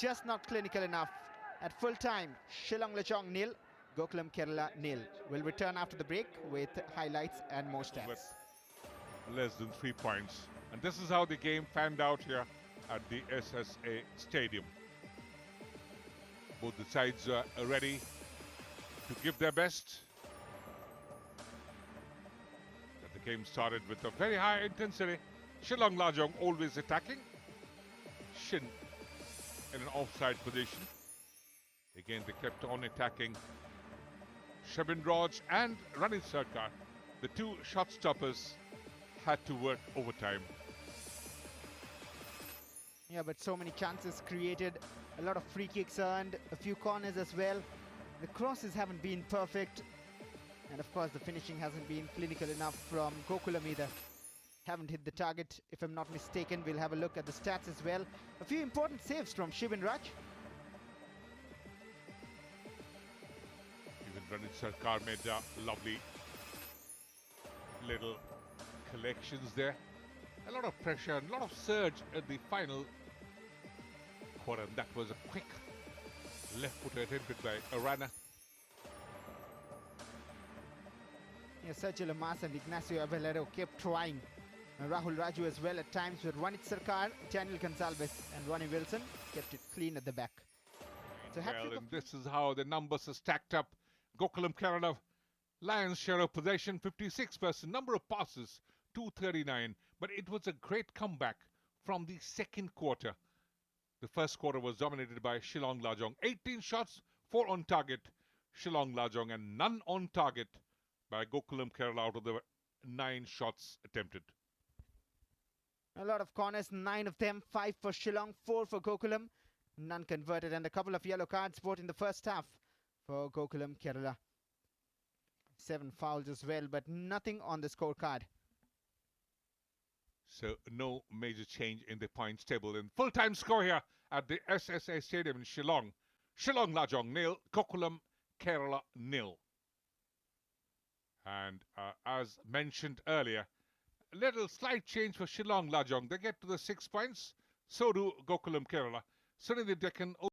just not clinical enough. At full time, Shillong Lajong 0, Gokulam Kerala 0. We'll return after the break with highlights and more stats. Less than 3 points. And this is how the game panned out here at the SSA Stadium. Both the sides are ready to give their best. And the game started with a very high intensity. Shillong Lajong always attacking. Shin in an offside position. Again, they kept on attacking. Shabindraj and Ranit Sarkar, the two shot stoppers, had to work overtime. Yeah, but so many chances created, a lot of free kicks earned, a few corners as well. The crosses haven't been perfect, and of course the finishing hasn't been clinical enough from Gokulam either. Haven't hit the target, if I'm not mistaken. We'll have a look at the stats as well. A few important saves from Shabindraj. Even Ranit Sarkar made lovely little collections there. A lot of pressure and a lot of surge at the final quarter, and that was a quick left footer attempted by Arana. Yeah, Sergio Lamas and Ignacio Avellero kept trying. Rahul Raju as well at times with Ranit Sarkar, Daniel Gonsalves and Ronnie Wilson kept it clean at the back. So well, and this is how the numbers are stacked up. Gokulam Kerala, Lions share of possession 56%, number of passes 239, but it was a great comeback from the second quarter. The first quarter was dominated by Shillong Lajong. 18 shots, 4 on target, Shillong Lajong, and none on target by Gokulam Kerala out of the 9 shots attempted. A lot of corners, 9 of them, 5 for Shillong, 4 for Gokulam, none converted, and a couple of yellow cards both in the first half for Gokulam Kerala. 7 fouls as well, but nothing on the scorecard. So no major change in the points table. In full-time score here at the SSA Stadium in Shillong. Shillong Lajong 0, Gokulam Kerala 0. And as mentioned earlier, a little slight change for Shillong Lajong. They get to the 6 points. So do Gokulam Kerala. Sunny the Deccan